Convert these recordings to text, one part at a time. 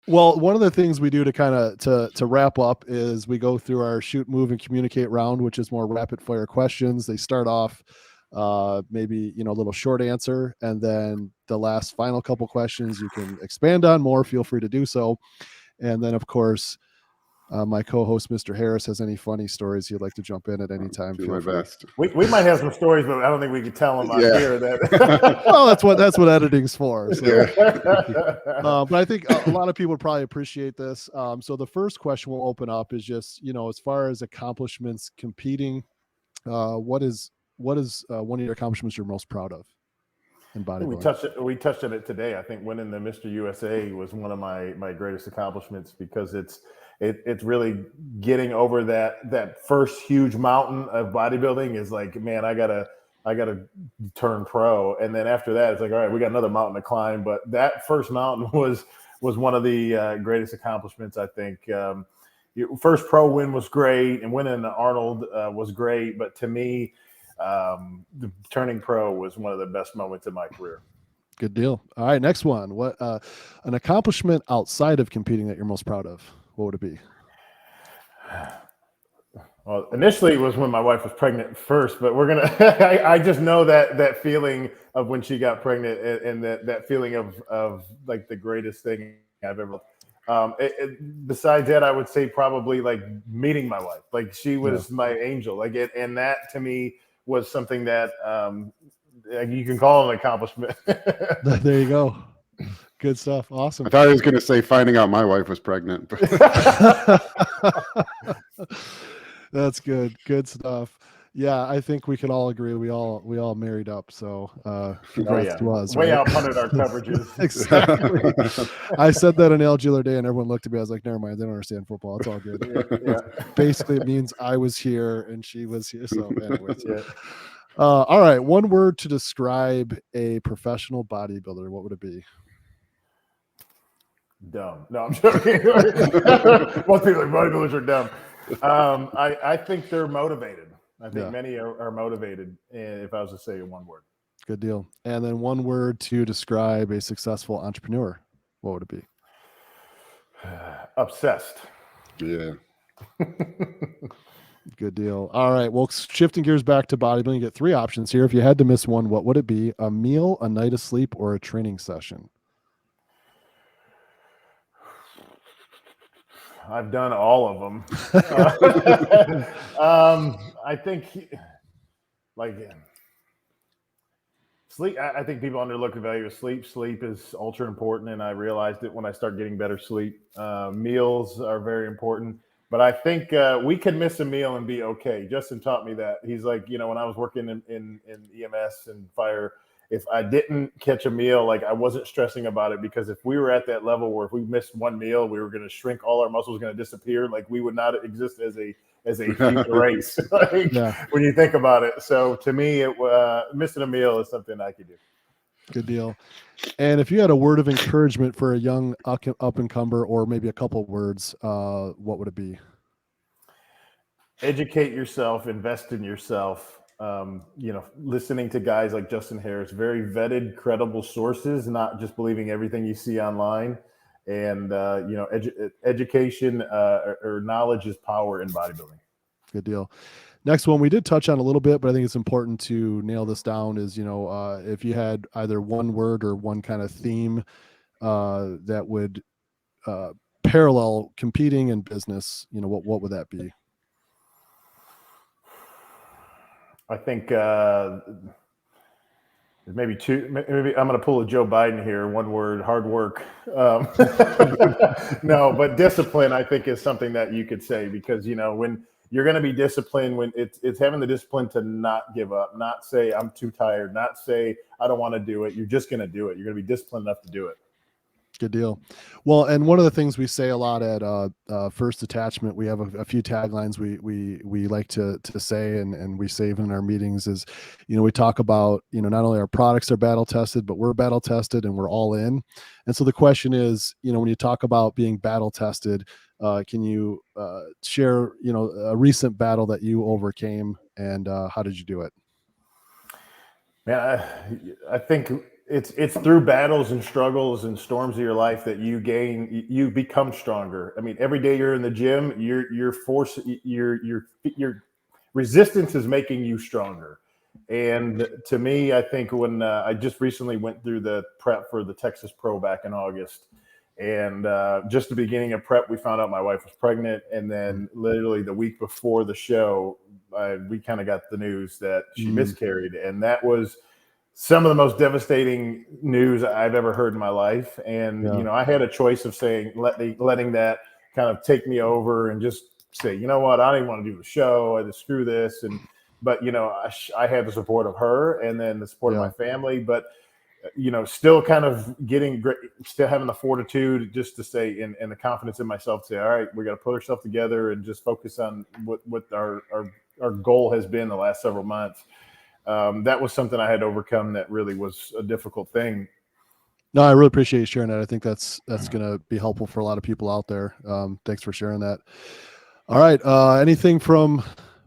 Well, one of the things we do to kind of to wrap up is we go through our shoot, move, and communicate round, which is more rapid fire questions. They start off maybe a little short answer, and then the last final couple questions you can expand on more. Feel free to do so. And then, of course, my co-host, Mr. Harris, has any funny stories he'd like to jump in at any time. Do Feel my free. best. We might have some stories, but I don't think we could tell them on Yeah. here. That Well, that's what editing's for. So. Yeah. But I think a lot of people would probably appreciate this. So the first question we'll open up is just, as far as accomplishments competing, what is one of your accomplishments you're most proud of in bodybuilding? We touched on it today. I think winning the Mr. USA was one of my greatest accomplishments because it's really getting over that first huge mountain of bodybuilding is like, man, I gotta turn pro, and then after that it's like, all right, we got another mountain to climb. But that first mountain was one of the greatest accomplishments. I think your first pro win was great, and winning Arnold was great, but to me, the turning pro was one of the best moments in my career. Good deal. All right, next one. What an accomplishment outside of competing that you're most proud of? What would it be? Well, initially it was when my wife was pregnant first, but we're gonna. I just know that feeling of when she got pregnant, and that feeling of like the greatest thing I've ever. Besides that, I would say probably like meeting my wife. Like she was my angel. Like it, and that to me was something that you can call an accomplishment. There you go. Good stuff. Awesome. I thought I was going to say finding out my wife was pregnant. That's good. Good stuff. Yeah, I think we can all agree we all married up. So congrats to us. Way right? outpunted our coverages. Exactly. I said that analogy the other day, and everyone looked at me. I was like, never mind. They don't understand football. It's all good. Yeah. Basically, it means I was here and she was here. So anyways. All right. One word to describe a professional bodybuilder. What would it be? Dumb. No, I'm joking. Most people like bodybuilders are dumb. I think they're motivated. I think many are motivated. If I was to say one word. Good deal. And then one word to describe a successful entrepreneur. What would it be? Obsessed. Yeah. Good deal. All right. Well, shifting gears back to bodybuilding, you get three options here. If you had to miss one, what would it be? A meal, a night of sleep, or a training session? I've done all of them. I think sleep. I think people underlook the value of sleep. Sleep is ultra important, and I realized it when I started getting better sleep. Meals are very important, but I think we can miss a meal and be okay. Justin taught me that. He's like, when I was working in EMS and fire, if I didn't catch a meal, like I wasn't stressing about it, because if we were at that level where if we missed one meal, we were going to shrink, all our muscles going to disappear. Like we would not exist as a human race. When you think about it. So to me, missing a meal is something I could do. Good deal. And if you had a word of encouragement for a young up and comer, or maybe a couple words, what would it be? Educate yourself, invest in yourself. Listening to guys like Justin Harris, very vetted, credible sources, not just believing everything you see online. And, education or knowledge is power in bodybuilding. Good deal. Next one we did touch on a little bit, but I think it's important to nail this down is, if you had either one word or one kind of theme that would parallel competing and business, what would that be? I think maybe two. Maybe I'm going to pull a Joe Biden here. One word: hard work. No, but discipline, I think, is something that you could say, because when you're going to be disciplined, when it's having the discipline to not give up, not say I'm too tired, not say I don't want to do it. You're just going to do it. You're going to be disciplined enough to do it. Good deal. Well, and one of the things we say a lot at First Detachment, we have a few taglines we like to say and we save in our meetings is, we talk about, not only our products are battle tested, but we're battle tested and we're all in. And so the question is, when you talk about being battle tested, can you share, a recent battle that you overcame, and how did you do it? Man, I think it's through battles and struggles and storms of your life that you become stronger. I mean, every day you're in the gym, your resistance is making you stronger. And to me, I think when I just recently went through the prep for the Texas Pro back in August, and just the beginning of prep, we found out my wife was pregnant, and then literally the week before the show, we kind of got the news that she miscarried, and that was some of the most devastating news I've ever heard in my life. And, I had a choice of saying, letting that kind of take me over and just say, you know what, I don't even want to do the show. I just screw this. But I had the support of her and then the support of my family, but, still kind of still having the fortitude just to say, and the confidence in myself to say, all right, we got to put ourselves together and just focus on what our goal has been the last several months. That was something I had to overcome that really was a difficult thing. No, I really appreciate you sharing that. I think that's going to be helpful for a lot of people out there. Thanks for sharing that. All right. Anything from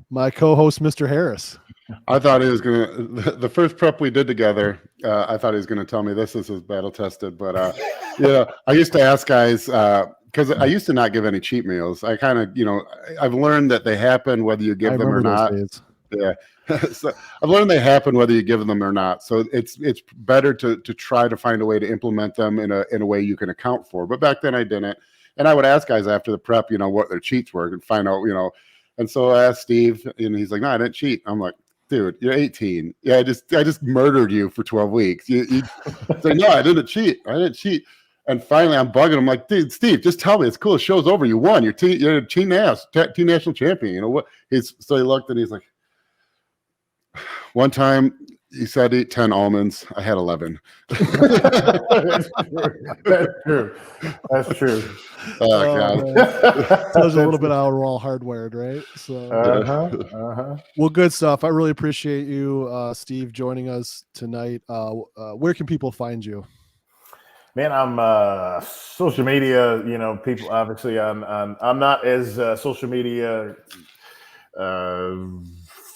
my co-host, Mr. Harris? I thought he was going to, the first prep we did together, I thought he was going to tell me this is battle tested, but I used to ask guys, because I used to not give any cheat meals. I kind of, I've learned that they happen whether you give them or not. Yeah. So I've learned they happen whether you give them or not. So it's better to try to find a way to implement them in a way you can account for. But back then I didn't. And I would ask guys after the prep, what their cheats were and find out, And so I asked Steve and he's like, no, I didn't cheat. I'm like, dude, you're 18. Yeah, I just murdered you for 12 weeks. You say, no, I didn't cheat. And finally, I'm bugging him like, dude, Steve, just tell me. It's cool. The show's over. You won. You're a team national champion. You know what? So he looked and he's like, one time he said eat 10 almonds. I had 11. That's true. Oh, God. So there's a little bit how we're all hardwired, right? So, Well, good stuff. I really appreciate you, Steve, joining us tonight. Where can people find you? Man, I'm social media. People obviously I'm not as social media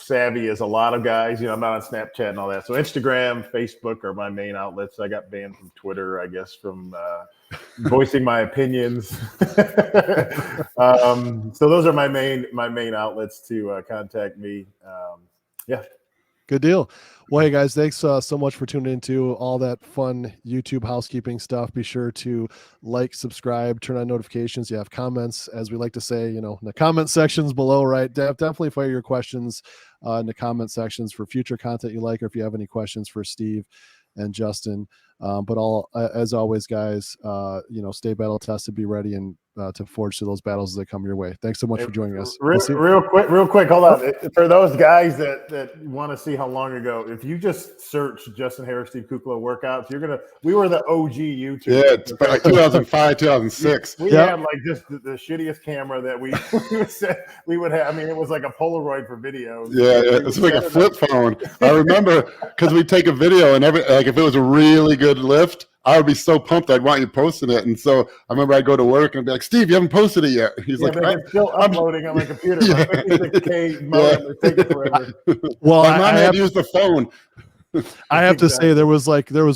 savvy as a lot of guys. I'm not on Snapchat and all that. So Instagram, Facebook are my main outlets. I got banned from Twitter, I guess, from voicing my opinions. So those are my main outlets to contact me. Yeah. Good deal. Well, hey guys, thanks so much for tuning into all that fun YouTube housekeeping stuff. Be sure to like, subscribe, turn on notifications. You have comments, as we like to say, in the comment sections below, right? Definitely fire your questions in the comment sections for future content you like, or if you have any questions for Steve and Justin. But as always, guys, stay battle tested, be ready, and to forge through those battles as they come your way. Thanks so much for joining us. Real quick, hold on. For those guys that want to see how long ago, if you just search Justin Harris, Steve Kuclo workouts, we were the OG YouTube. Yeah, it's like 2005, 2006. We had like just the shittiest camera that we would have. I mean, it was like a Polaroid for videos. Yeah, it's like a flip phone. I remember because we'd take a video and if it was a really good lift, I would be so pumped I'd want you posting it. And so I remember I'd go to work and be like, Steve, you haven't posted it yet. He's like, it's still uploading on my computer. My 56K modem is taking forever. Well, I had to use the phone. I have to say there was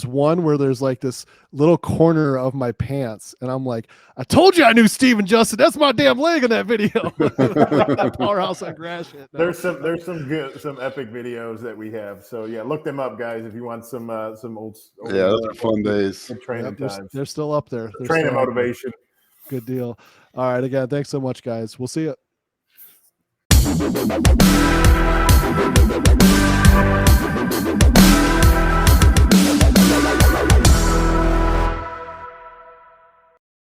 one where there's like this little corner of my pants, and I'm like, I told you I knew Steve and Justin. That's my damn leg in that video. That powerhouse on grass shit. No. There's some epic videos that we have. So yeah, look them up, guys, if you want some old those are fun days. Training times. They're still up there. Training motivation. Good deal. All right, again, thanks so much, guys. We'll see you.